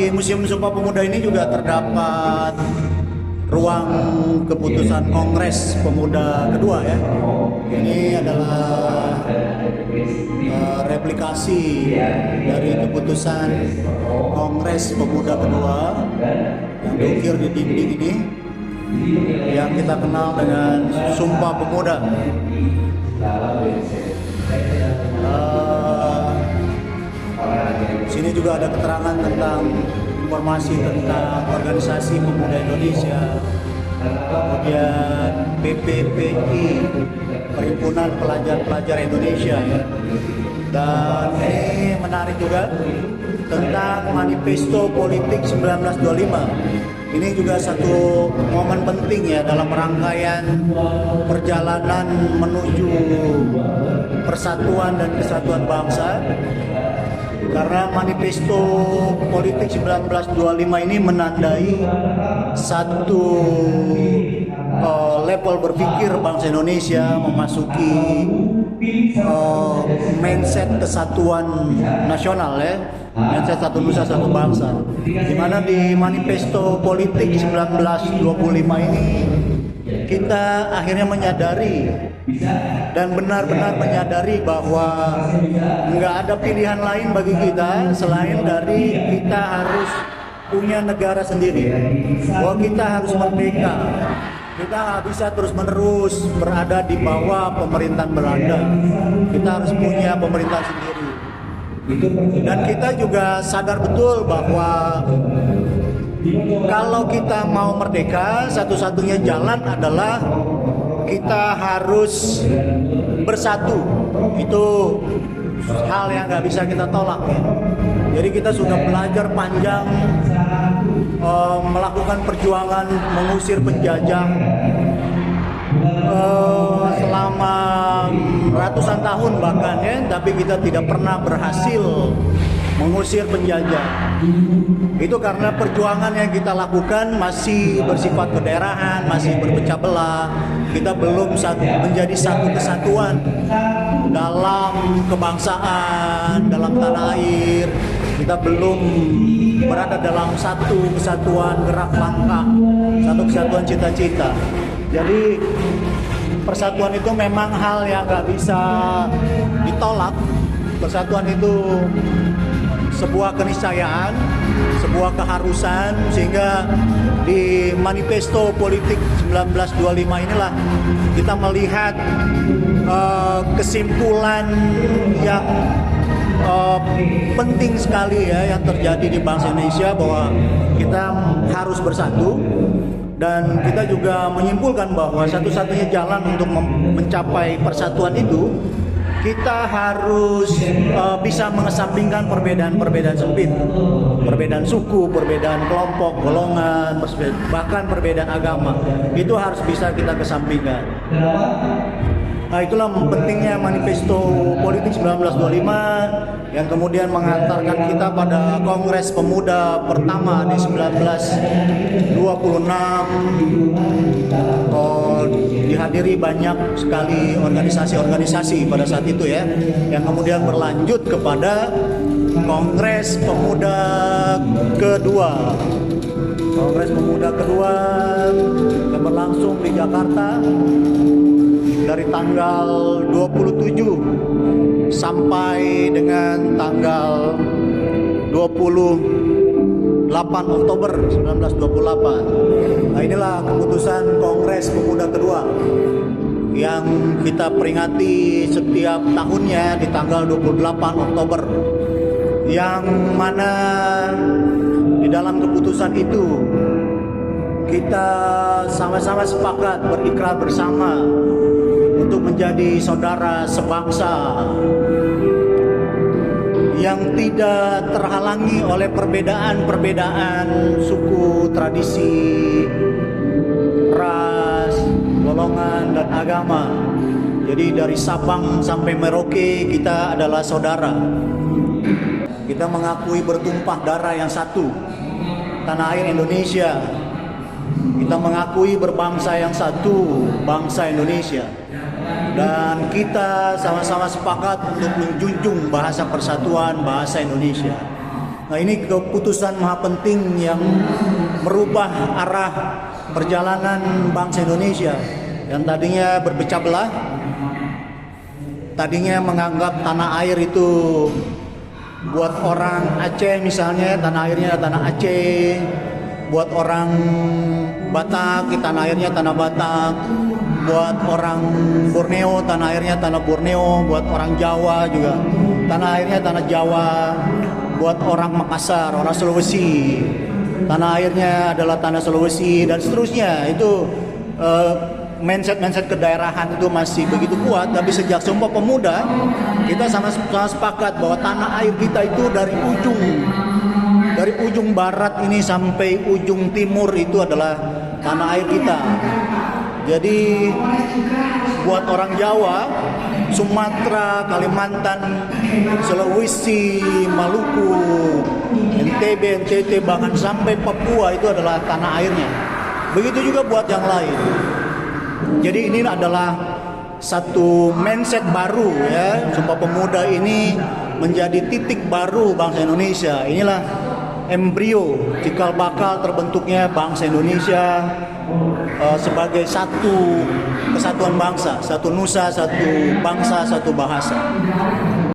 Di Museum Sumpah Pemuda ini juga terdapat ruang keputusan Kongres Pemuda kedua ya. Ini adalah replikasi dari keputusan Kongres Pemuda kedua yang diukir di dinding ini, yang kita kenal dengan Sumpah Pemuda. Sini juga ada keterangan tentang informasi tentang organisasi pemuda Indonesia, kemudian PPPI, Perhimpunan Pelajar-Pelajar Indonesia ya. Dan ini menarik juga tentang Manifesto Politik 1925. Ini juga satu momen penting ya dalam rangkaian perjalanan menuju persatuan dan kesatuan bangsa. Karena Manifesto Politik 1925 ini menandai satu level berpikir bangsa Indonesia memasuki mindset kesatuan nasional ya, mindset satu nusa satu bangsa. Di mana di Manifesto Politik 1925 ini kita akhirnya menyadari dan benar-benar menyadari bahwa nggak ada pilihan lain bagi kita selain dari kita harus punya negara sendiri, bahwa kita harus merdeka. Kita nggak bisa terus-menerus berada di bawah pemerintahan Belanda. Kita harus punya pemerintahan sendiri. Dan kita juga sadar betul bahwa kalau kita mau merdeka, satu-satunya jalan adalah kita harus bersatu. Itu hal yang nggak bisa kita tolak ya. Jadi kita sudah belajar panjang melakukan perjuangan mengusir penjajah selama ratusan tahun bahkan ya, tapi kita tidak pernah berhasil mengusir penjajah. Itu karena perjuangan yang kita lakukan masih bersifat kedaerahan, masih berpecah belah. Kita belum menjadi satu kesatuan dalam kebangsaan, dalam tanah air. Kita belum berada dalam satu kesatuan gerak langkah, satu kesatuan cita-cita. Jadi persatuan itu memang hal yang gak bisa ditolak. Persatuan itu sebuah keniscayaan, sebuah keharusan, sehingga di Manifesto Politik 1925 inilah kita melihat kesimpulan yang penting sekali ya yang terjadi di bangsa Indonesia, bahwa kita harus bersatu. Dan kita juga menyimpulkan bahwa satu-satunya jalan untuk mencapai persatuan itu, kita harus bisa mengesampingkan perbedaan-perbedaan sempit, perbedaan suku, perbedaan kelompok, golongan, bahkan perbedaan agama. Itu harus bisa kita kesampingkan. Nah, itulah pentingnya Manifesto Politik 1925 yang kemudian mengantarkan kita pada Kongres Pemuda pertama di 1926. Dihadiri banyak sekali organisasi-organisasi pada saat itu ya, yang kemudian berlanjut kepada Kongres Pemuda kedua. Kongres Pemuda kedua yang berlangsung di Jakarta dari tanggal 27 sampai dengan tanggal 28 Oktober 1928. Nah, inilah keputusan Kongres Pemuda kedua yang kita peringati setiap tahunnya di tanggal 28 Oktober, yang mana di dalam keputusan itu kita sama-sama sepakat berikrar bersama untuk menjadi saudara sebangsa yang tidak terhalangi oleh perbedaan-perbedaan suku, tradisi, ras, golongan, dan agama. Jadi dari Sabang sampai Merauke kita adalah saudara. Kita mengakui bertumpah darah yang satu, tanah air Indonesia. Kita mengakui berbangsa yang satu, bangsa Indonesia. Dan kita sama-sama sepakat untuk menjunjung bahasa persatuan, bahasa Indonesia. Nah, ini keputusan maha penting yang merubah arah perjalanan bangsa Indonesia yang tadinya berpecah belah, tadinya menganggap tanah air itu buat orang Aceh misalnya, tanah airnya tanah Aceh, buat orang Batak, tanah airnya tanah Batak, buat orang Borneo, tanah airnya tanah Borneo, buat orang Jawa juga, tanah airnya tanah Jawa, buat orang Makassar, orang Sulawesi, tanah airnya adalah tanah Sulawesi, dan seterusnya. Itu mindset kedaerahan itu masih begitu kuat. Tapi sejak Sumpah Pemuda, kita sama-sama sepakat bahwa tanah air kita itu dari ujung barat ini sampai ujung timur itu adalah tanah air kita. Jadi buat orang Jawa, Sumatera, Kalimantan, Sulawesi, Maluku, NTB, NTT, bahkan sampai Papua itu adalah tanah airnya. Begitu juga buat yang lain. Jadi ini adalah satu mindset baru ya. Sumpah Pemuda ini menjadi titik baru bangsa Indonesia. Inilah embrio cikal bakal terbentuknya bangsa Indonesia sebagai satu kesatuan bangsa, satu nusa, satu bangsa, satu bahasa.